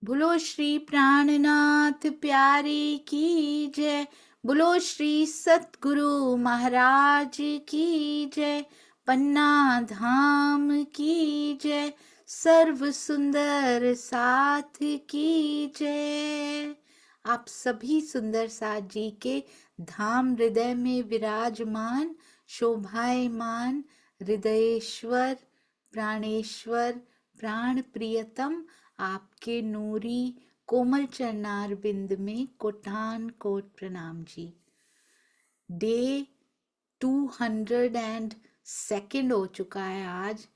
बोलो श्री प्राणनाथ प्यारे की जय। बोलो श्री सतगुरु महाराज की जय। पन्ना धाम की जय। सर्व सुंदर साथ की जय। आप सभी सुंदर साथ जी के धाम हृदय में विराजमान शोभायमान हृदयेश्वर प्राणेश्वर प्राण प्रियतम आपके नूरी कोमल चरणार बिंद में कोटान कोट प्रणाम जी। डे 202 हो चुका है आज।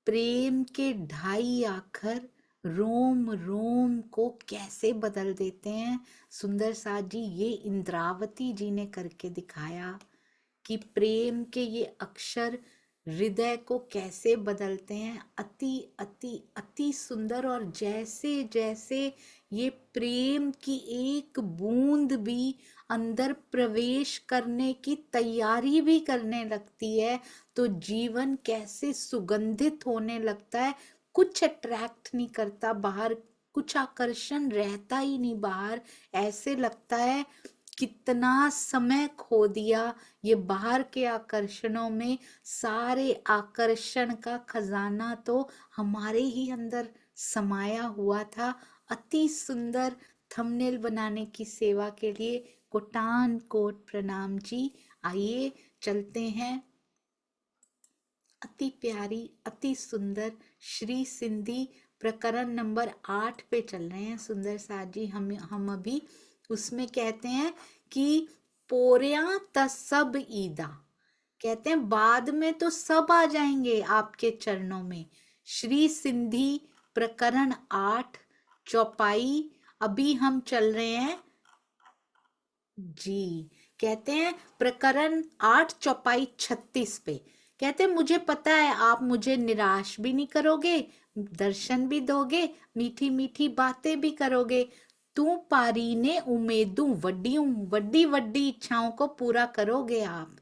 प्रेम के 2.5 अक्षर रोम रोम को कैसे बदल देते हैं। सुंदर साथ जी ये इंद्रावती जी ने करके दिखाया कि प्रेम के ये अक्षर हृदय को कैसे बदलते हैं। अति अति अति सुंदर। और जैसे जैसे ये प्रेम की एक बूंद भी अंदर प्रवेश करने की तैयारी भी करने लगती है तो जीवन कैसे सुगंधित होने लगता है। कुछ अट्रैक्ट नहीं करता बाहर, कुछ आकर्षण रहता ही नहीं बाहर। ऐसे लगता है कितना समय खो दिया ये बाहर के आकर्षणों में। सारे आकर्षण का खजाना तो हमारे ही अंदर समाया हुआ था। अति सुंदर थंबनेल बनाने की सेवा के लिए कोटान कोट प्रणाम जी। आइए चलते हैं अति प्यारी अति सुंदर श्री सिंधी प्रकरण नंबर 8 पे चल रहे हैं। सुंदर साथ जी हम अभी उसमें कहते हैं कि पोरिया त सब ईदा, कहते हैं बाद में तो सब आ जाएंगे आपके चरणों में। श्री सिंधी प्रकरण 8 चौपाई अभी हम चल रहे हैं जी। कहते हैं प्रकरण 8 चौपाई 36 पे। कहते हैं मुझे पता है आप मुझे निराश भी नहीं करोगे, दर्शन भी दोगे, मीठी मीठी बातें भी करोगे। तू पारी ने उम्मीदों वड्डी वड्डी इच्छाओं को पूरा करोगे आप।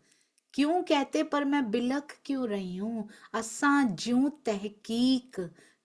क्यों कहते पर मैं बिलख क्यों रही हूँ असा ज्यों तहकीक।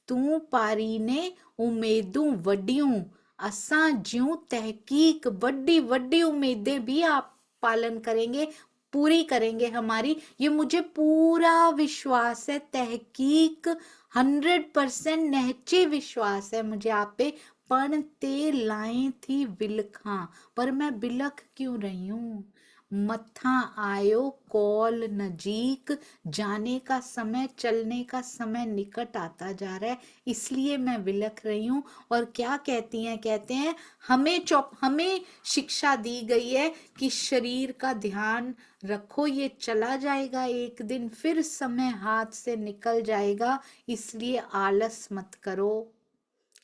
तू पारी ने उम्मीदों वड्डियों असा ज्यों तहकीक। वड्डी वड्डी उम्मीदें भी आप पालन करेंगे, पूरी करेंगे हमारी, ये मुझे पूरा विश्वास है। तहकीक 100% नहचे विश्वास है मुझे आप पे। पण ते लाए थी बिलखा, पर मैं बिलख क्यों रही हूँ। मत्था आयो कॉल नजीक, जाने का समय चलने का समय निकट आता जा रहा है, इसलिए मैं बिलख रही हूँ। और क्या कहती हैं, कहते हैं हमें शिक्षा दी गई है कि शरीर का ध्यान रखो, ये चला जाएगा एक दिन, फिर समय हाथ से निकल जाएगा, इसलिए आलस मत करो।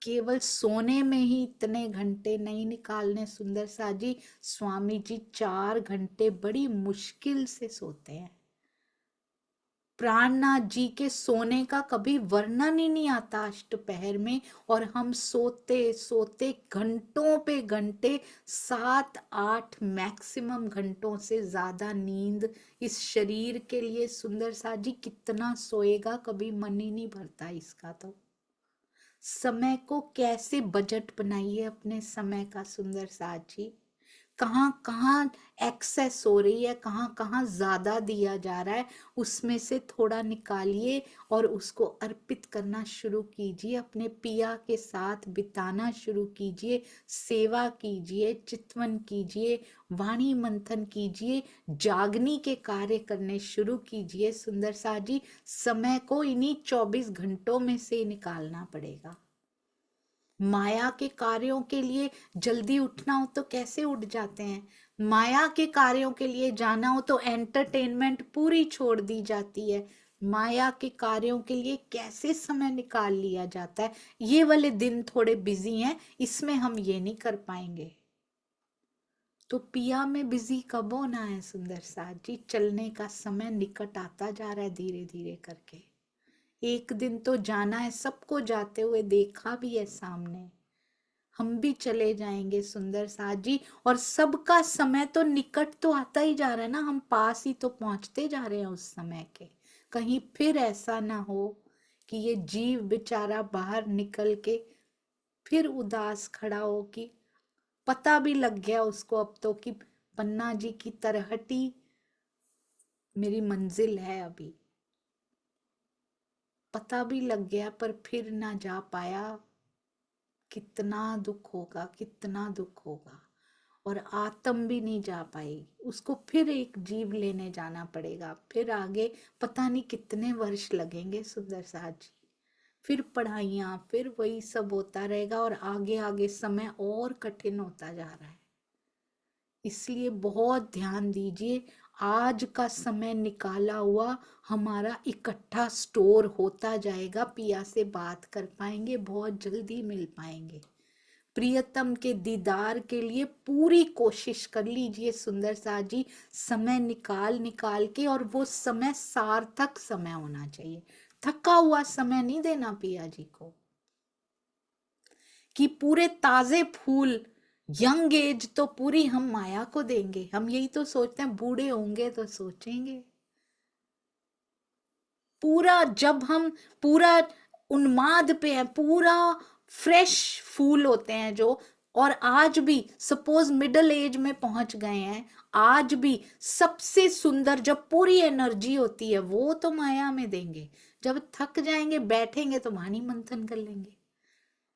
केवल सोने में ही इतने घंटे नहीं निकालने। सुंदर सा जी स्वामी जी 4 घंटे बड़ी मुश्किल से सोते हैं। प्राणनाथ जी के सोने का कभी वर्णन ही नहीं आता अष्टपहर में, और हम सोते सोते घंटों पे घंटे 7-8 मैक्सिमम घंटों से ज्यादा नींद इस शरीर के लिए। सुंदर सा जी कितना सोएगा, कभी मन ही नहीं भरता इसका। तो समय को कैसे बजट बनाइए अपने समय का। सुंदर साथ जी कहाँ कहाँ एक्सेस हो रही है, कहाँ कहाँ ज्यादा दिया जा रहा है, उसमें से थोड़ा निकालिए और उसको अर्पित करना शुरू कीजिए। अपने पिया के साथ बिताना शुरू कीजिए, सेवा कीजिए, चितवन कीजिए, वाणी मंथन कीजिए, जागनी के कार्य करने शुरू कीजिए। सुंदर सा जी समय को इन्हीं 24 घंटों में से निकालना पड़ेगा। माया के कार्यों के लिए जल्दी उठना हो तो कैसे उठ जाते हैं, माया के कार्यों के लिए जाना हो तो एंटरटेनमेंट पूरी छोड़ दी जाती है। माया के कार्यों के लिए कैसे समय निकाल लिया जाता है। ये वाले दिन थोड़े बिजी हैं, इसमें हम ये नहीं कर पाएंगे। तो पिया में बिजी कब होना है। सुंदर साथ जी चलने का समय निकट आता जा रहा है धीरे धीरे करके। एक दिन तो जाना है, सबको जाते हुए देखा भी है सामने, हम भी चले जाएंगे। सुंदर साथ जी और सबका समय तो निकट तो आता ही जा रहा है ना, हम पास ही तो पहुंचते जा रहे हैं उस समय के। कहीं फिर ऐसा ना हो कि ये जीव बेचारा बाहर निकल के फिर उदास खड़ा हो कि पता भी लग गया उसको अब तो कि पन्ना जी की तरहटी मेरी मंजिल है अभी, पता भी लग गया पर फिर ना जा पाया। कितना दुख होगा, कितना दुख होगा। और आत्म भी नहीं जा पाई, उसको फिर एक जीव लेने जाना पड़ेगा, फिर आगे पता नहीं कितने वर्ष लगेंगे सुंदर साथ जी, फिर पढ़ाइयाँ, फिर वही सब होता रहेगा और आगे आगे समय और कठिन होता जा रहा है। इसलिए बहुत ध्यान दीजिए, आज का समय निकाला हुआ हमारा इकट्ठा स्टोर होता जाएगा, पिया से बात कर पाएंगे, बहुत जल्दी मिल पाएंगे। प्रियतम के दीदार के लिए पूरी कोशिश कर लीजिए सुंदर साथ जी, समय निकाल निकाल के, और वो समय सार्थक समय होना चाहिए, थका हुआ समय नहीं देना पिया जी को, कि पूरे ताजे फूल यंग एज तो पूरी हम माया को देंगे। हम यही तो सोचते हैं बूढ़े होंगे तो सोचेंगे, पूरा जब हम पूरा उन्माद पे हैं, पूरा फ्रेश फूल होते हैं जो, और आज भी सपोज मिडिल एज में पहुंच गए हैं, आज भी सबसे सुंदर जब पूरी एनर्जी होती है वो तो माया में देंगे। जब थक जाएंगे बैठेंगे तो वाणी मंथन कर लेंगे,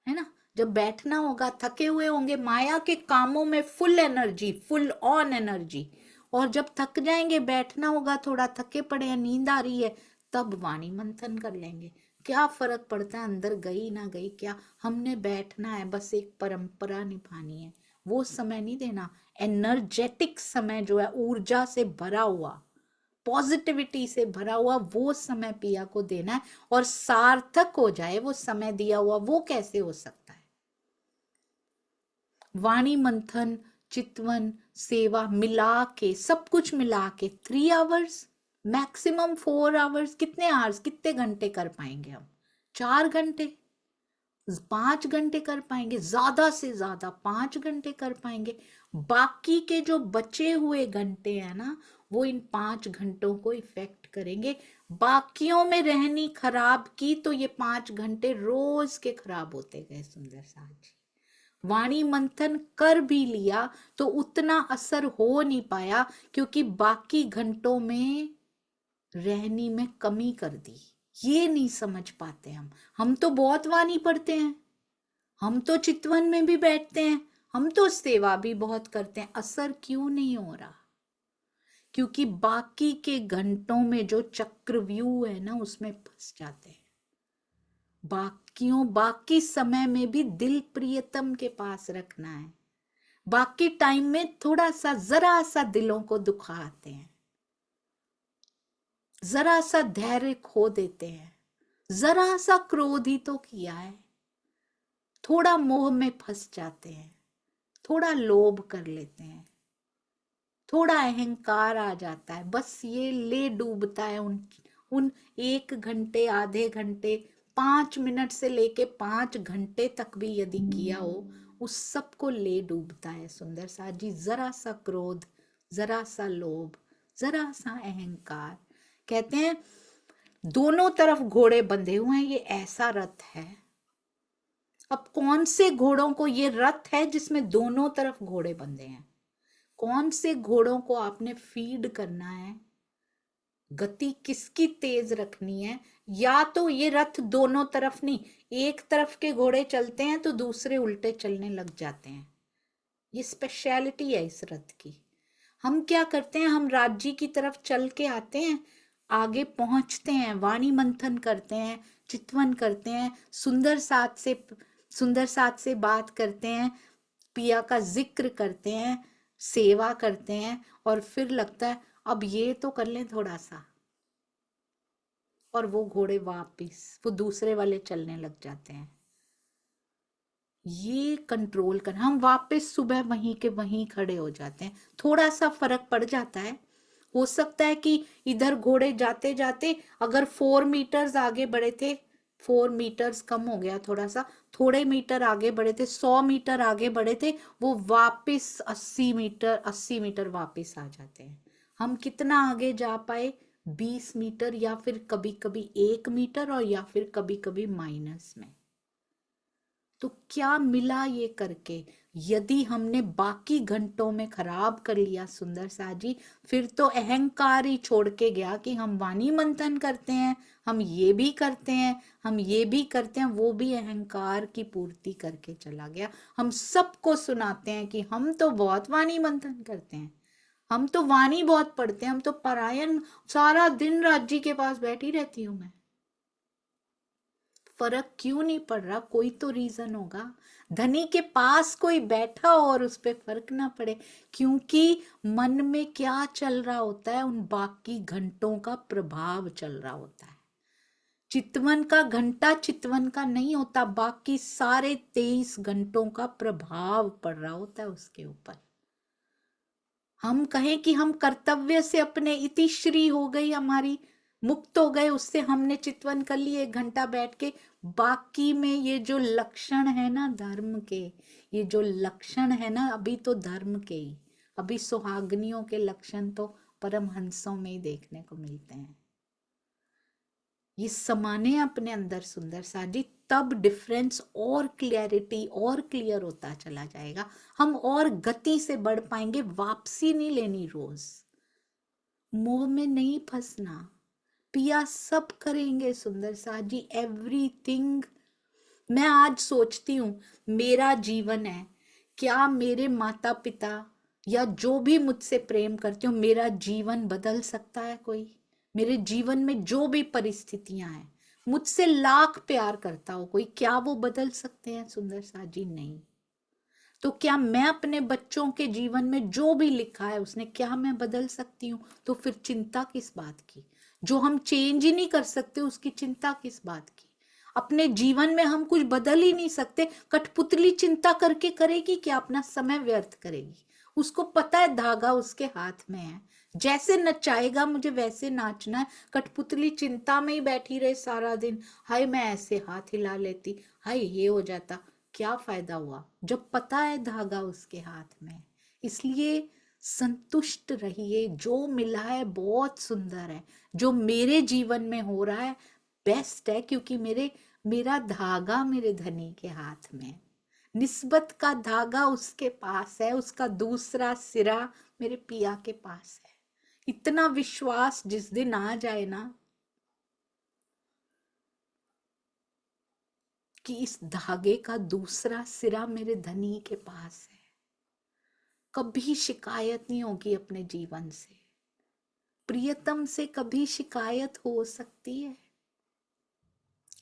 है ना। जब बैठना होगा थके हुए होंगे, माया के कामों में full energy, full on energy, और जब थक जाएंगे बैठना होगा, थोड़ा थके पड़े हैं, नींद आ रही है, तब वाणी मंथन कर लेंगे। क्या फर्क पड़ता है अंदर गई ना गई, क्या हमने बैठना है, बस एक परंपरा निभानी है, वो समय नहीं देना। एनर्जेटिक समय जो है, ऊर्जा से भरा हुआ, पॉजिटिविटी से भरा हुआ, वो समय पिया को देना है, और सार्थक हो जाए वो समय दिया हुआ, वो कैसे हो सकता है। वाणी मंथन, चितवन, सेवा मिला के, सब कुछ मिला के 3 आवर्स, मैक्सिमम 4 आवर्स, कितने आवर्स, कितने घंटे कर पाएंगे हम, 4 घंटे, 5 घंटे कर पाएंगे, ज्यादा से ज्यादा 5 घंटे कर पाएंगे। बाकी के जो बचे हुए घंटे हैं ना, वो इन 5 घंटों को इफेक्ट करेंगे। बाकियों में रहनी खराब की तो ये 5 घंटे रोज के खराब होते गए सुंदर साथ जी। वाणी मंथन कर भी लिया तो उतना असर हो नहीं पाया, क्योंकि बाकी घंटों में रहनी में कमी कर दी। ये नहीं समझ पाते हम तो बहुत वाणी पढ़ते हैं, हम तो चितवन में भी बैठते हैं, हम तो सेवा भी बहुत करते हैं, असर क्यों नहीं हो रहा? क्योंकि बाकी के घंटों में जो चक्रव्यूह है ना, उसमें फंस जाते हैं। बाकी समय में भी दिल प्रियतम के पास रखना है, बाकी टाइम में थोड़ा सा जरा सा दिलों को दुखाते हैं, जरा सा धैर्य खो देते हैं, जरा सा क्रोध ही तो किया है, थोड़ा मोह में फंस जाते हैं, थोड़ा लोभ कर लेते हैं, थोड़ा अहंकार आ जाता है, बस ये ले डूबता है उन उन 1 घंटे, आधे घंटे, 5 मिनट से लेके 5 घंटे तक भी यदि किया हो, उस सब को ले डूबता है सुंदर साथ जी। जरा सा क्रोध, जरा सा लोभ, जरा सा अहंकार, कहते हैं दोनों तरफ घोड़े बंधे हुए हैं, ये ऐसा रथ है। अब कौन से घोड़ों को, ये रथ है जिसमें दोनों तरफ घोड़े बंधे हैं, कौन से घोड़ों को आपने फीड करना है, गति किसकी तेज रखनी है। या तो ये रथ दोनों तरफ नहीं, एक तरफ के घोड़े चलते हैं तो दूसरे उल्टे चलने लग जाते हैं, ये स्पेशलिटी है इस रथ की। हम क्या करते हैं, हम राज्य की तरफ चल के आते हैं, आगे पहुंचते हैं, वाणी मंथन करते हैं, चितवन करते हैं, सुंदर साथ से बात करते हैं, पिया का जिक्र करते हैं, सेवा करते हैं, और फिर लगता है अब ये तो कर लें थोड़ा सा, और वो घोड़े वापिस वो दूसरे वाले चलने लग जाते हैं। ये कंट्रोल कर, हम वापस सुबह वहीं के वहीं खड़े हो जाते हैं, थोड़ा सा फर्क पड़ जाता है। हो सकता है कि इधर घोड़े जाते जाते अगर 4 मीटर्स आगे बढ़े थे, 4 मीटर्स कम हो गया थोड़ा सा, थोड़े मीटर आगे बढ़े थे, 100 मीटर आगे बढ़े थे, वो वापस 80 मीटर वापस आ जाते हैं। हम कितना आगे जा पाए, 20 मीटर, या फिर कभी कभी 1 मीटर, और या फिर कभी कभी माइनस में। तो क्या मिला ये करके? यदि हमने बाकी घंटों में खराब कर लिया सुंदर सा जी, फिर तो अहंकार ही छोड़ के गया कि हम वाणी मंथन करते हैं, हम ये भी करते हैं, हम ये भी करते हैं, वो भी अहंकार की पूर्ति करके चला गया। हम सबको सुनाते हैं कि हम तो बहुत वाणी मंथन करते हैं, हम तो वाणी बहुत पढ़ते हैं, हम तो पारायण, सारा दिन राज जी के पास बैठी रहती हूं मैं। फर्क क्यों नहीं पड़ रहा? कोई तो रीजन होगा। धनी के पास कोई बैठा और उस पर फर्क ना पड़े, क्योंकि मन में क्या चल रहा होता है, उन बाकी घंटों का प्रभाव चल रहा होता है। चितवन का घंटा चितवन का नहीं होता, बाकी सारे 23 घंटों का प्रभाव पड़ रहा होता है उसके ऊपर। हम कहें कि हम कर्तव्य से अपने इतिश्री हो गई, हमारी मुक्त हो गए, उससे हमने चितवन कर लिए 1 घंटा बैठ के, बाकी में ये जो लक्षण है ना धर्म के, ये जो लक्षण है ना अभी तो धर्म के ही, अभी सुहागनियों के लक्षण तो परमहंसों में ही देखने को मिलते हैं। ये समाने अपने अंदर सुंदर सा जी, तब डिफरेंस और क्लियरिटी और क्लियर होता चला जाएगा, हम और गति से बढ़ पाएंगे। वापसी नहीं लेनी, रोज मोह में नहीं फंसना, पिया सब करेंगे सुंदर सा जी, एवरीथिंग। मैं आज सोचती हूँ मेरा जीवन है, क्या मेरे माता पिता या जो भी मुझसे प्रेम करते हो, मेरा जीवन बदल सकता है कोई? मेरे जीवन में जो भी परिस्थितियां हैं, मुझसे लाख प्यार करता हो कोई, क्या वो बदल सकते हैं सुंदर सा जी? नहीं। तो क्या मैं अपने बच्चों के जीवन में जो भी लिखा है उसने, क्या मैं बदल सकती हूँ? तो फिर चिंता किस बात की? जो हम चेंज ही नहीं कर सकते उसकी चिंता किस बात की? अपने जीवन में हम कुछ बदल ही नहीं सकते, कठपुतली चिंता करके करेगी क्या? अपना समय व्यर्थ करेगी। उसको पता है धागा उसके हाथ में है, जैसे नचाएगा मुझे वैसे नाचना है। कठपुतली चिंता में ही बैठी रहे सारा दिन, हाय मैं ऐसे हाथ हिला लेती, हाय ये हो जाता, क्या फायदा हुआ जब पता है धागा उसके हाथ में? इसलिए संतुष्ट रहिए, जो मिला है बहुत सुंदर है, जो मेरे जीवन में हो रहा है बेस्ट है, क्योंकि मेरा धागा मेरे धनी के हाथ में है। निस्बत का धागा उसके पास है, उसका दूसरा सिरा मेरे पिया के पास है। इतना विश्वास जिस दिन आ जाए ना कि इस धागे का दूसरा सिरा मेरे धनी के पास है, कभी शिकायत नहीं होगी अपने जीवन से। प्रियतम से कभी शिकायत हो सकती है?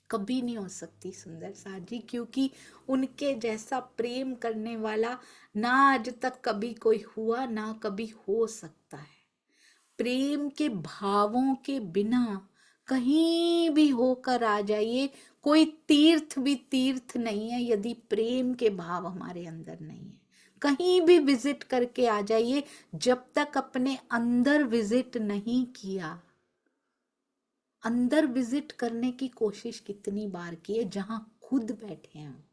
कभी नहीं हो सकती सुंदर सा जी, क्योंकि उनके जैसा प्रेम करने वाला ना आज तक कभी कोई हुआ, ना कभी हो सकता है। प्रेम के भावों के बिना कहीं भी होकर आ जाइए, कोई तीर्थ भी तीर्थ नहीं है यदि प्रेम के भाव हमारे अंदर नहीं है। कहीं भी विजिट करके आ जाइए, जब तक अपने अंदर विजिट नहीं किया। अंदर विजिट करने की कोशिश कितनी बार की है जहां खुद बैठे हैं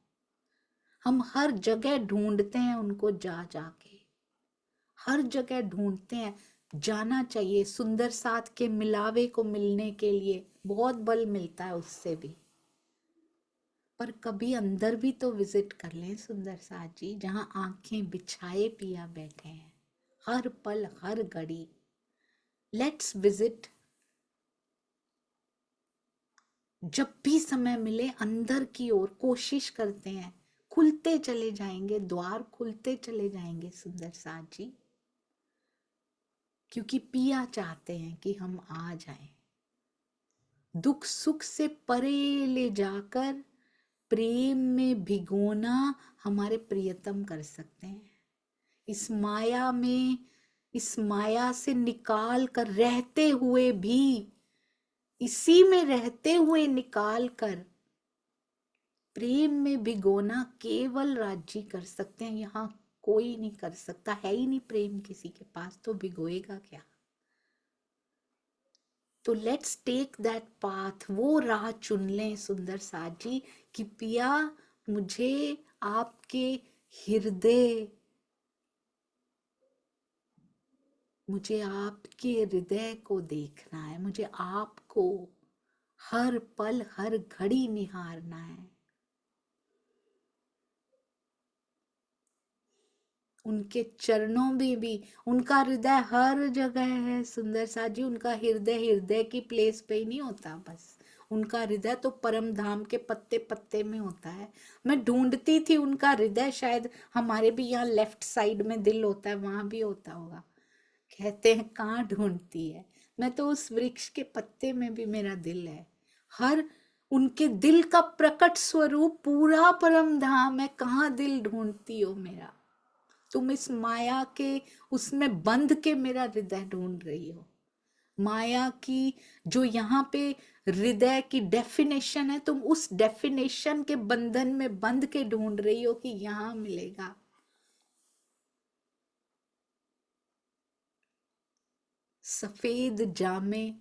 हम हर जगह ढूंढते हैं उनको, जा जाके हर जगह ढूंढते हैं। जाना चाहिए, सुंदर साथ के मिलावे को मिलने के लिए बहुत बल मिलता है उससे भी, पर कभी अंदर भी तो विजिट कर लें सुंदर साथ जी, जहां आंखें बिछाए पिया बैठे हैं हर पल हर घड़ी। लेट्स विजिट, जब भी समय मिले अंदर की ओर कोशिश करते हैं, खुलते चले जाएंगे द्वार, खुलते चले जाएंगे सुंदर साथ जी, क्योंकि पिया चाहते हैं कि हम आ जाएं। दुख सुख से परे ले जाकर प्रेम में भिगोना हमारे प्रियतम कर सकते हैं। इस माया में, इस माया से निकाल कर रहते हुए भी, इसी में रहते हुए निकाल कर प्रेम में भिगोना केवल राज्य कर सकते हैं। यहाँ कोई नहीं कर सकता, है ही नहीं प्रेम किसी के पास, तो भिगोएगा क्या? तो लेट्स टेक दैट पाथ, वो राह चुन लें सुंदर साथ जी कि पिया मुझे आपके हृदय, मुझे आपके हृदय को देखना है, मुझे आपको हर पल हर घड़ी निहारना है। उनके चरणों में भी उनका हृदय हर जगह है सुंदर सा जी। उनका हृदय हृदय की प्लेस पे ही नहीं होता, बस उनका हृदय तो परम धाम के पत्ते पत्ते में होता है। मैं ढूंढती थी उनका हृदय, शायद हमारे भी यहाँ लेफ्ट साइड में दिल होता है, वहां भी होता होगा। कहते हैं कहाँ ढूंढती है, मैं तो उस वृक्ष के पत्ते में भी मेरा दिल है। हर उनके दिल का प्रकट स्वरूप पूरा परम धाम है। कहाँ दिल ढूंढती हो मेरा, तुम इस माया के उसमें बंध के मेरा हृदय ढूंढ रही हो। माया की जो यहाँ पे हृदय की डेफिनेशन है, तुम उस डेफिनेशन के बंधन में बंध के ढूंढ रही हो कि यहाँ मिलेगा। सफेद जामे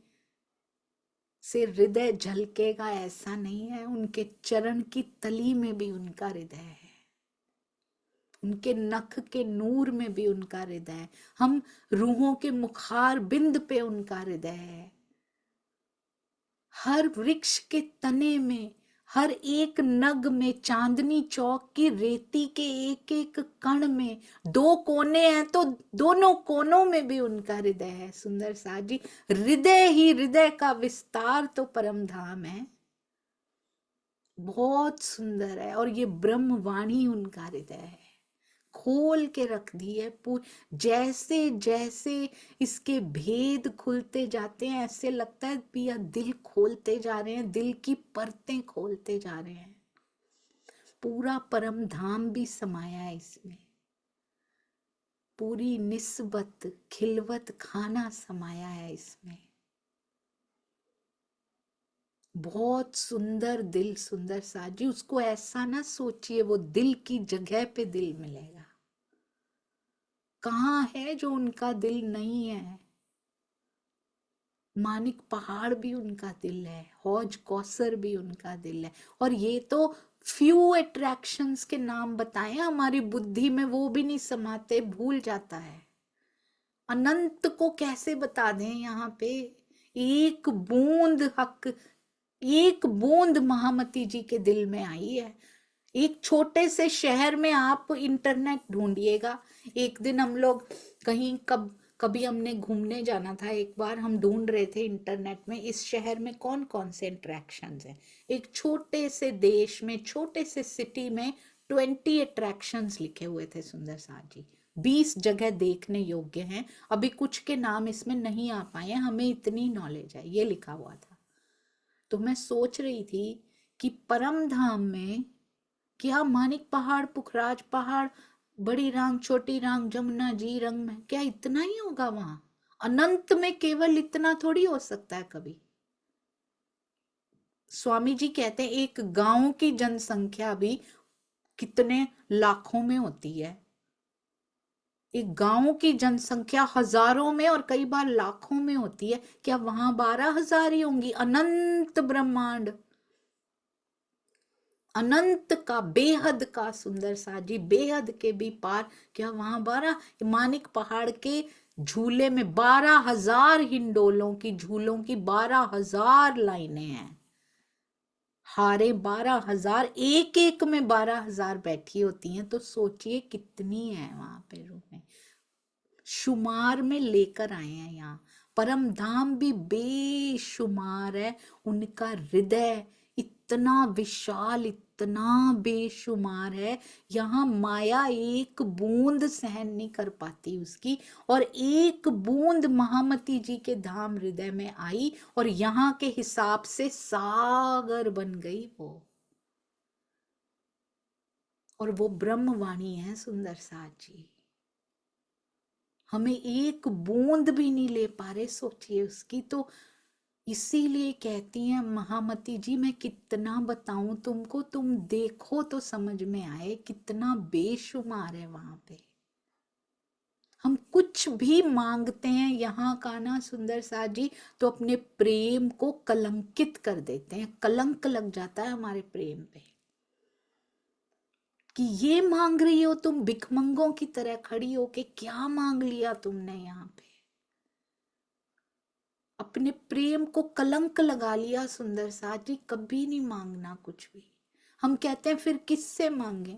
से हृदय झलकेगा ऐसा नहीं है, उनके चरण की तली में भी उनका हृदय है, उनके नख के नूर में भी उनका हृदय है, हम रूहों के मुखार बिंद पे उनका हृदय है। हर वृक्ष के तने में, हर एक नग में, चांदनी चौक की रेती के एक एक कण में दो कोने हैं, तो दोनों कोनों में भी उनका हृदय है। सुंदर सा जी, हृदय ही हृदय का विस्तार तो परम धाम है। बहुत सुंदर है, और ये ब्रह्मवाणी उनका हृदय है, खोल के रख दी है जैसे जैसे इसके भेद खुलते जाते हैं, ऐसे लगता है पिया दिल खोलते जा रहे हैं, दिल की परतें खोलते जा रहे हैं। पूरा परम धाम भी समाया है इसमें, पूरी निस्बत खिलवत खाना समाया है इसमें। बहुत सुंदर दिल सुंदर सा जी, उसको ऐसा ना सोचिए वो दिल की जगह पे दिल मिलेगा। कहाँ है जो उनका दिल नहीं है? मानिक पहाड़ भी उनका दिल है, हौज कौसर भी उनका दिल है। और ये तो फ्यू अट्रैक्शंस के नाम बताए, हमारी बुद्धि में वो भी नहीं समाते, भूल जाता है। अनंत को कैसे बता दें यहाँ पे? एक बूंद हक, एक बूंद महामती जी के दिल में आई है। एक छोटे से शहर में आप इंटरनेट ढूंढिएगा। एक दिन हम लोग कहीं कभी हमने घूमने जाना था, एक बार हम ढूंढ रहे थे इंटरनेट में इस शहर में कौन कौन से अट्रैक्शंस हैं। एक छोटे से देश में, छोटे से सिटी में 20 अट्रैक्शंस लिखे हुए थे सुंदर सा जी। 20 जगह देखने योग्य हैं। अभी कुछ के नाम इसमें नहीं आ पाए हैं, हमें इतनी नॉलेज है, ये लिखा हुआ था। तो मैं सोच रही थी कि परम धाम में क्या मानिक पहाड़, पुखराज पहाड़, बड़ी रांग, छोटी रांग, जमुना जी रंग में क्या इतना ही होगा वहां? अनंत में केवल इतना थोड़ी हो सकता है कभी। स्वामी जी कहते हैं एक गांव की जनसंख्या भी कितने लाखों में होती है। एक गांव की जनसंख्या हजारों में और कई बार लाखों में होती है। क्या वहां 12,000 ही होंगी? अनंत ब्रह्मांड, अनंत का, बेहद का सुंदर सा जी, बेहद के भी पार। क्या वहां 12? मानिक पहाड़ के झूले में 12,000 हिंडोलों की, झूलों की 12,000 लाइनें हैं। हारे 12,000, एक एक में 12,000 बैठी होती हैं, तो सोचिए कितनी है वहां पे रूहें। शुमार में लेकर आए हैं यहाँ। परम धाम भी बेशुमार है, उनका हृदय इतना विशाल, इतना बेशुमार है, यहाँ माया एक बूंद सहन नहीं कर पाती उसकी। और एक बूंद महामती जी के धाम हृदय में आई और यहाँ के हिसाब से सागर बन गई वो। और वो ब्रह्मवाणी है सुंदर साथ जी। हमें एक बूंद भी नहीं ले पा रहे, सोचिए उसकी। तो इसीलिए कहती हैं महामती जी, मैं कितना बताऊं तुमको, तुम देखो तो समझ में आए कितना बेशुमार है वहां पे। हम कुछ भी मांगते हैं यहाँ का ना सुंदर सा जी, तो अपने प्रेम को कलंकित कर देते हैं, कलंक लग जाता है हमारे प्रेम पे कि ये मांग रही हो तुम, भिखमंगों की तरह खड़ी हो के क्या मांग लिया तुमने यहाँ पे? अपने प्रेम को कलंक लगा लिया सुंदर सा जी। कभी नहीं मांगना कुछ भी। हम कहते हैं फिर किससे मांगे?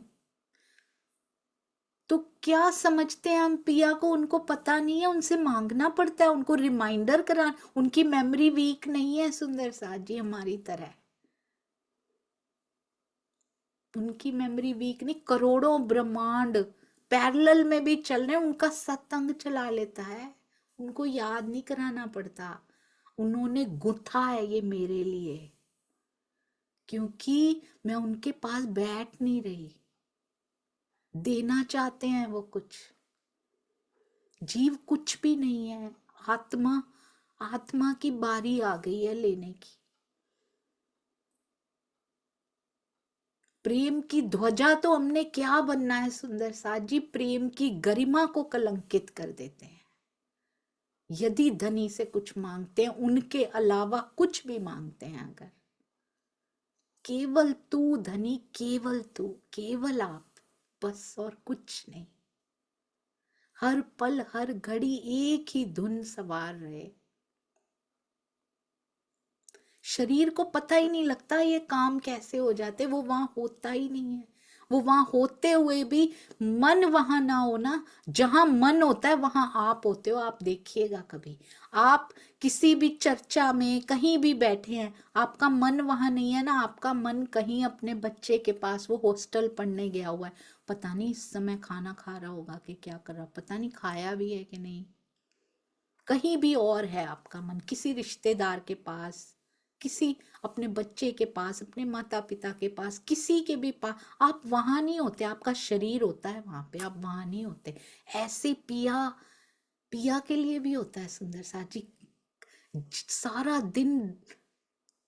तो क्या समझते हैं हम पिया को? उनको पता नहीं है, उनसे मांगना पड़ता है, उनको रिमाइंडर करा। उनकी मेमोरी वीक नहीं है सुंदर साथ जी हमारी तरह। उनकी मेमोरी वीक नहीं, करोड़ों ब्रह्मांड पैरेलल में भी चल रहे हैं, उनका सत्संग चला लेता है, उनको याद नहीं कराना पड़ता। उन्होंने गुथा है ये मेरे लिए, क्योंकि मैं उनके पास बैठ नहीं रही। देना चाहते हैं वो कुछ। जीव कुछ भी नहीं है, आत्मा, आत्मा की बारी आ गई है लेने की। प्रेम की ध्वजा तो हमने क्या बनना है सुंदर साथ जी, प्रेम की गरिमा को कलंकित कर देते हैं यदि धनी से कुछ मांगते हैं, उनके अलावा कुछ भी मांगते हैं अगर। केवल तू धनी, केवल तू, केवल आप, बस और कुछ नहीं। हर पल हर घड़ी एक ही धुन सवार रहे। शरीर को पता ही नहीं लगता ये काम कैसे हो जाते, वो वहां होता ही नहीं है। वो वहां होते हुए भी मन वहां ना हो ना, जहां मन होता है वहां आप होते हो। आप देखिएगा कभी, आप किसी भी चर्चा में कहीं भी बैठे हैं, आपका मन वहां नहीं है ना, आपका मन कहीं अपने बच्चे के पास, वो हॉस्टल पढ़ने गया हुआ है, पता नहीं इस समय खाना खा रहा होगा कि क्या कर रहा, पता नहीं खाया भी है कि नहीं। कहीं भी और है आपका मन, किसी रिश्तेदार के पास, किसी अपने बच्चे के पास, अपने माता पिता के पास, किसी के भी पास, आप वहां नहीं होते। आपका शरीर होता है वहां पे, आप वहां नहीं होते। ऐसे पिया, पिया के लिए भी होता है सुंदर साथ जी। सारा दिन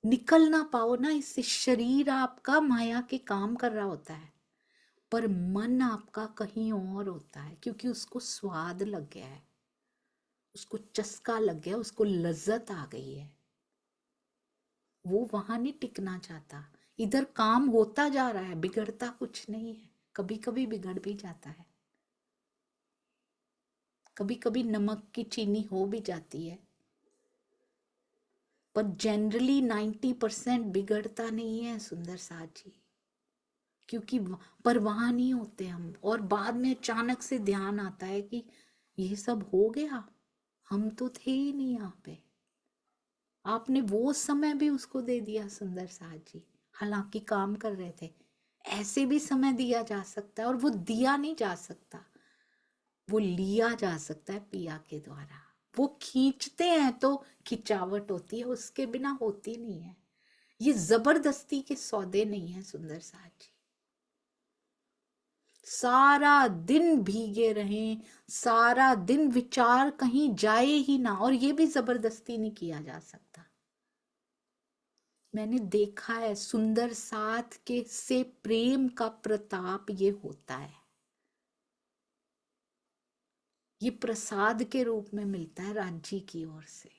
निकल ना पाओ ना इससे, शरीर आपका माया के काम कर रहा होता है, पर मन आपका कहीं और होता है, क्योंकि उसको स्वाद लग गया है, उसको चस्का लग गया, उसको लज्जत आ गई है, वो वहां नहीं टिकना चाहता। इधर काम होता जा रहा है, बिगड़ता कुछ नहीं है, कभी कभी बिगड़ भी जाता है, कभी कभी नमक की चीनी हो भी जाती है, पर जनरली 90% बिगड़ता नहीं है सुंदर साथ जी, क्योंकि पर वहां नहीं होते हम। और बाद में अचानक से ध्यान आता है कि ये सब हो गया, हम तो थे ही नहीं यहाँ पे। आपने वो समय भी उसको दे दिया सुंदर साथ जी, हालांकि काम कर रहे थे। ऐसे भी समय दिया जा सकता है, और वो दिया नहीं जा सकता, वो लिया जा सकता है पिया के द्वारा। वो खींचते हैं तो खिंचावट होती है, उसके बिना होती नहीं है। ये जबरदस्ती के सौदे नहीं है सुंदर साथ जी। सारा दिन भीगे रहें, सारा दिन विचार कहीं जाए ही ना, और ये भी जबरदस्ती नहीं किया जा सकता। मैंने देखा है सुंदर साथ के से प्रेम का प्रताप ये होता है, ये प्रसाद के रूप में मिलता है राज्य की ओर से।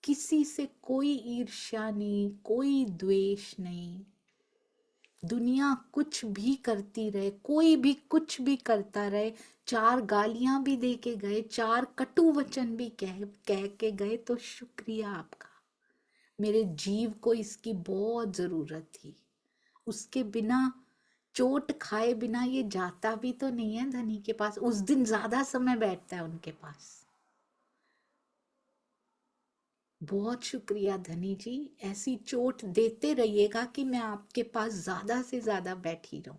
किसी से कोई ईर्ष्या नहीं, कोई द्वेष नहीं। दुनिया कुछ भी करती रहे, कोई भी कुछ भी करता रहे, चार गालियां भी दे के गए, चार कटु वचन भी कह के गए, तो शुक्रिया आपका, मेरे जीव को इसकी बहुत जरूरत थी। उसके बिना, चोट खाए बिना ये जाता भी तो नहीं है धनी के पास, उस दिन ज्यादा समय बैठता है उनके पास। बहुत शुक्रिया धनी जी, ऐसी चोट देते रहिएगा कि मैं आपके पास ज्यादा से ज्यादा बैठी रहूं।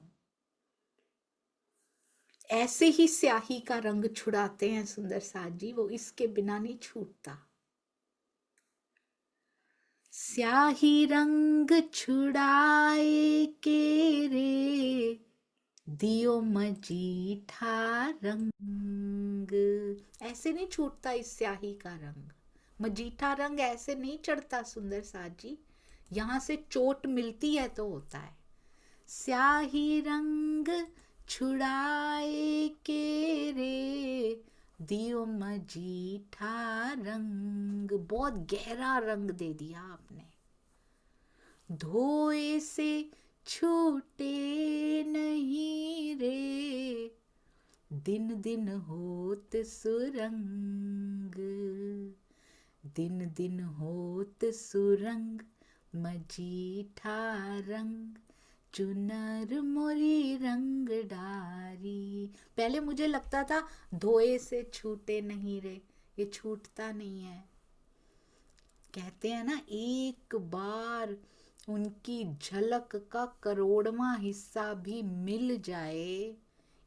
ऐसे ही स्याही का रंग छुड़ाते हैं सुंदर साथ जी, वो इसके बिना नहीं छूटता। स्याही रंग छुड़ाए के रे, दियो मजीठा रंग। ऐसे नहीं छूटता इस स्याही का रंग, मजीठा रंग ऐसे नहीं चढ़ता सुंदर साथ जी, यहां से चोट मिलती है तो होता है। स्याही रंग छुड़ाए के रे, दियो मजीठा रंग। बहुत गहरा रंग दे दिया आपने। धोए से छूटे नहीं रे, दिन दिन होत सुरंग, दिन दिन होत सुरंग, मजीठा रंग चुनर मोरी रंग डारी। पहले मुझे लगता था धोए से छूटे नहीं रे, ये छूटता नहीं है। कहते हैं ना, एक बार उनकी झलक का करोड़वां हिस्सा भी मिल जाए,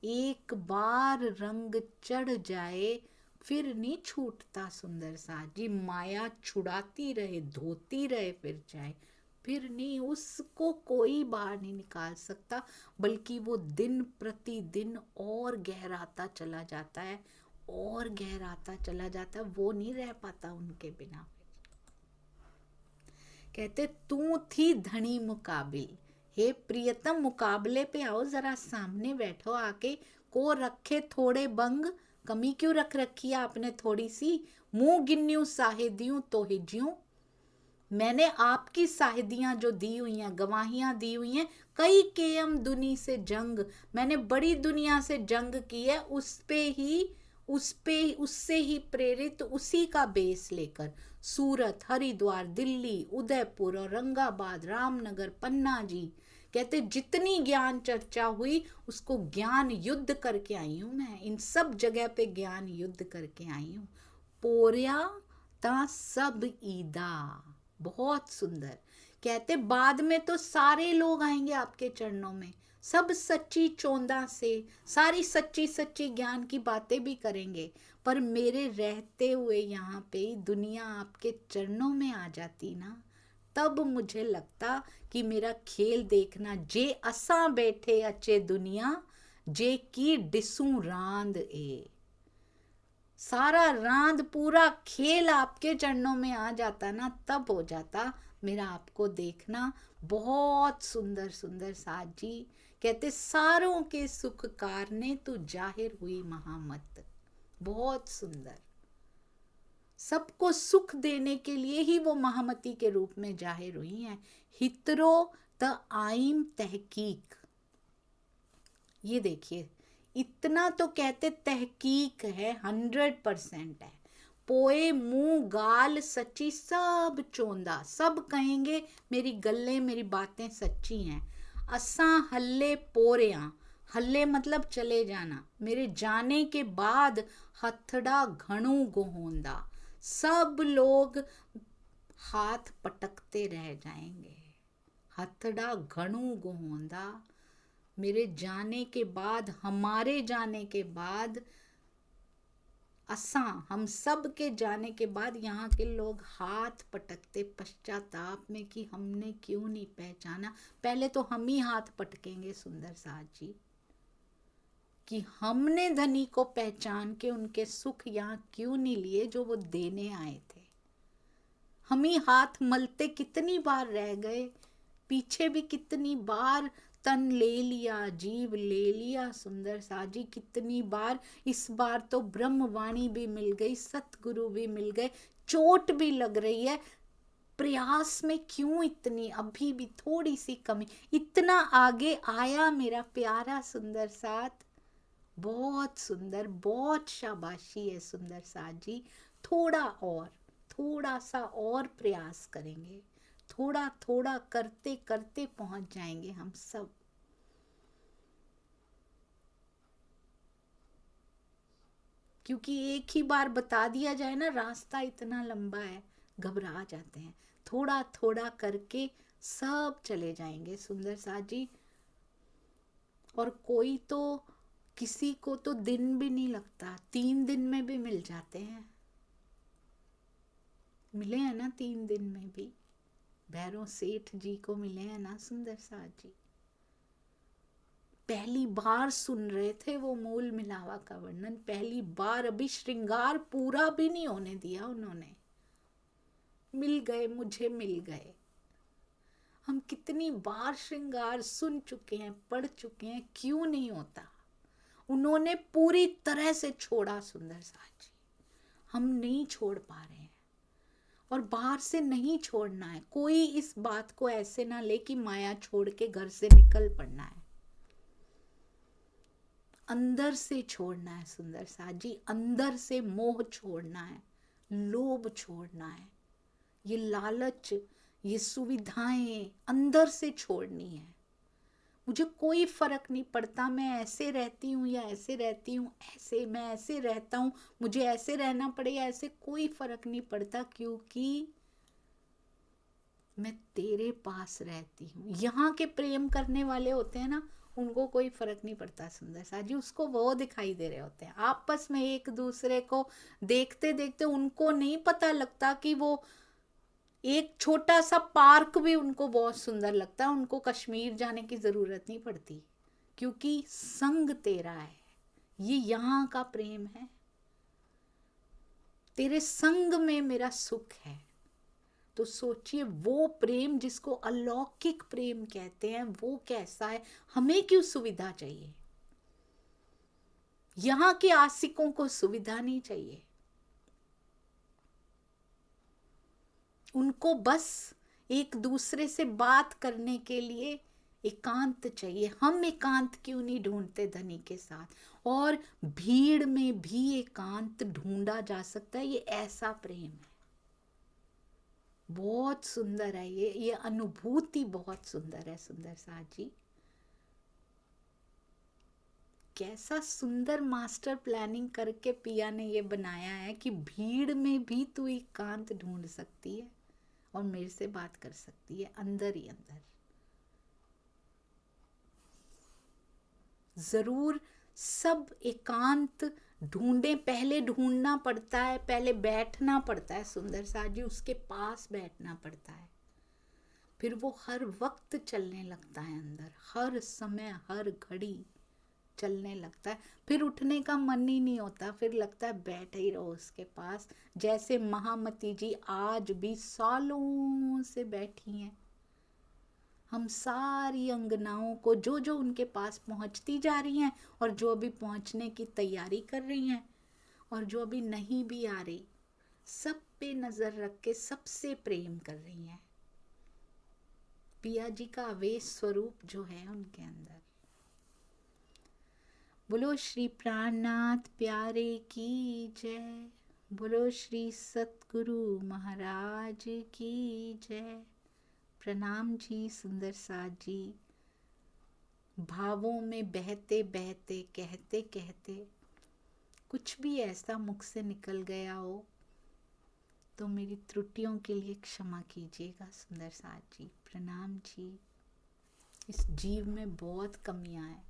एक बार रंग चढ़ जाए, फिर नहीं छूटता सुंदर सा जी। माया छुड़ाती रहे, धोती रहे, फिर जाए, फिर नहीं, उसको कोई बाहर नहीं निकाल सकता, बल्कि वो दिन प्रतिदिन और गहराता चला जाता है, और गहराता चला जाता है, वो नहीं रह पाता उनके बिना। कहते तू थी धनी मुकाबिल, हे प्रियतम मुकाबले पे आओ, जरा सामने बैठो आके, को रखे थोड़े बंग, कमी क्यों रख रखी है आपने थोड़ी सी, मुंह गिन्यूं साहेदियों तो हिज्यूं। मैंने आपकी साहिदियां जो दी हुई हैं, गवाहियां दी हुई हैं, कई केयम दुनी से जंग, मैंने बड़ी दुनिया से जंग की है, उससे ही प्रेरित, उसी का बेस लेकर सूरत, हरिद्वार, दिल्ली, उदयपुर और औरंगाबाद, रामनगर, पन्ना जी। कहते जितनी ज्ञान चर्चा हुई उसको ज्ञान युद्ध करके आई हूं मैं, इन सब जगह पे ज्ञान युद्ध करके आई हूं। पोरिया ता सब ईदा, बहुत सुंदर। कहते बाद में तो सारे लोग आएंगे आपके चरणों में, सब सच्ची चोंदा से सारी सच्ची सच्ची ज्ञान की बातें भी करेंगे, पर मेरे रहते हुए यहाँ पे दुनिया आपके चरणों में आ जाती ना, तब मुझे लगता कि मेरा खेल देखना, जे असां बैठे अचे दुनिया, जे की डिसू रांद ए। सारा रांद पूरा खेल आपके चरणों में आ जाता ना, तब हो जाता मेरा आपको देखना। बहुत सुंदर सुंदर साथ जी। कहते सारों के सुख कारने तू जाहिर हुई महामत, बहुत सुंदर। सबको सुख देने के लिए ही वो महामती के रूप में जाहिर हुई हैं। हितरो त आइम तहकीक, ये देखिए, इतना तो कहते तहकीक है, 100% है। पोए मुंह गाल सच्ची सब चोंदा, सब कहेंगे मेरी गल्ले मेरी बातें सच्ची हैं। असा हल्ले पोरिया, हल्ले मतलब चले जाना, मेरे जाने के बाद हथड़ा घणू गोहोंदा, सब लोग हाथ पटकते रह जाएंगे। हथड़ा घणू गोहोंदा, मेरे जाने के बाद, हमारे जाने के बाद, असां हम सब के जाने के बाद यहाँ के लोग हाथ पटकते पश्चाताप में कि हमने क्यों नहीं पहचाना। पहले तो हम ही हाथ पटकेंगे सुंदर साथ जी, कि हमने धनी को पहचान के उनके सुख यहाँ क्यों नहीं लिए जो वो देने आए थे। हम ही हाथ मलते कितनी बार रह गए, पीछे भी कितनी बार तन ले लिया, जीव ले लिया सुंदर साजी, कितनी बार। इस बार तो ब्रह्मवाणी भी मिल गई, सतगुरु भी मिल गए, चोट भी लग रही है, प्रयास में क्यों इतनी अभी भी थोड़ी सी कमी। इतना आगे आया मेरा प्यारा सुंदर साथ, बहुत सुंदर, बहुत शाबाशी है सुंदर साथ जी। थोड़ा सा और प्रयास करेंगे, थोड़ा थोड़ा करते करते पहुंच जाएंगे हम सब। क्योंकि एक ही बार बता दिया जाए ना, रास्ता इतना लंबा है, घबरा जाते हैं। थोड़ा थोड़ा करके सब चले जाएंगे सुंदर साथ जी। और कोई तो, किसी को तो दिन भी नहीं लगता, 3 दिन में भी मिल जाते हैं। मिले हैं ना 3 दिन में भी, भैरव सेठ जी को मिले हैं ना सुंदर साथ जी। पहली बार सुन रहे थे वो मूल मिलावा का वर्णन, पहली बार, अभी श्रृंगार पूरा भी नहीं होने दिया उन्होंने, मिल गए, मुझे मिल गए। हम कितनी बार श्रृंगार सुन चुके हैं, पढ़ चुके हैं, क्यों नहीं होता। उन्होंने पूरी तरह से छोड़ा सुंदर साथ जी, हम नहीं छोड़ पा रहे हैं। और बाहर से नहीं छोड़ना है, कोई इस बात को ऐसे ना ले कि माया छोड़ के घर से निकल पड़ना है। अंदर से छोड़ना है सुंदर साथ जी, अंदर से मोह छोड़ना है, लोभ छोड़ना है, ये लालच, ये सुविधाएं अंदर से छोड़नी है। मुझे कोई फर्क नहीं पड़ता मैं ऐसे रहती हूँ या ऐसे रहती हूँ, ऐसे मैं ऐसे रहता हूँ, मुझे ऐसे रहना पड़ेगा, ऐसे कोई फर्क नहीं पड़ता, क्योंकि मैं तेरे पास रहती हूँ। यहाँ के प्रेम करने वाले होते हैं ना, उनको कोई फर्क नहीं पड़ता सुंदर सा जी, उसको वो दिखाई दे रहे होते हैं आपस में एक दूसरे को देखते देखते, उनको नहीं पता लगता कि वो एक छोटा सा पार्क भी उनको बहुत सुंदर लगता है, उनको कश्मीर जाने की जरूरत नहीं पड़ती, क्योंकि संग तेरा है। ये यहाँ का प्रेम है, तेरे संग में मेरा सुख है। तो सोचिए वो प्रेम जिसको अलौकिक प्रेम कहते हैं वो कैसा है। हमें क्यों सुविधा चाहिए, यहाँ के आशिकों को सुविधा नहीं चाहिए, उनको बस एक दूसरे से बात करने के लिए एकांत चाहिए। हम एकांत क्यों नहीं ढूंढते धनी के साथ, और भीड़ में भी एकांत ढूंढा जा सकता है। ये ऐसा प्रेम है, बहुत सुंदर है ये अनुभूति बहुत सुंदर है। सुंदर साथ जी, कैसा सुंदर मास्टर प्लानिंग करके पिया ने ये बनाया है कि भीड़ में भी तू एकांत ढूंढ सकती है और मेरे से बात कर सकती है अंदर ही अंदर। जरूर सब एकांत ढूंढे, पहले ढूंढना पड़ता है, पहले बैठना पड़ता है सुंदर साथ जी, उसके पास बैठना पड़ता है, फिर वो हर वक्त चलने लगता है अंदर, हर समय हर घड़ी चलने लगता है, फिर उठने का मन ही नहीं होता, फिर लगता है बैठे ही रहो उसके पास। जैसे महामती जी आज भी सालों से बैठी हैं, हम सारी अंगनाओं को जो जो उनके पास पहुंचती जा रही हैं और जो अभी पहुंचने की तैयारी कर रही हैं और जो अभी नहीं भी आ रही, सब पे नजर रख के सबसे प्रेम कर रही हैं। पिया जी का अवेश स्वरूप जो है उनके अंदर। बोलो श्री प्राणनाथ प्यारे की जय, बोलो श्री सतगुरु महाराज की जय। प्रणाम जी सुंदर साथ जी। भावों में बहते बहते कहते कहते कुछ भी ऐसा मुख से निकल गया हो तो मेरी त्रुटियों के लिए क्षमा कीजिएगा सुंदर साथ जी। प्रणाम जी। इस जीव में बहुत कमियां हैं,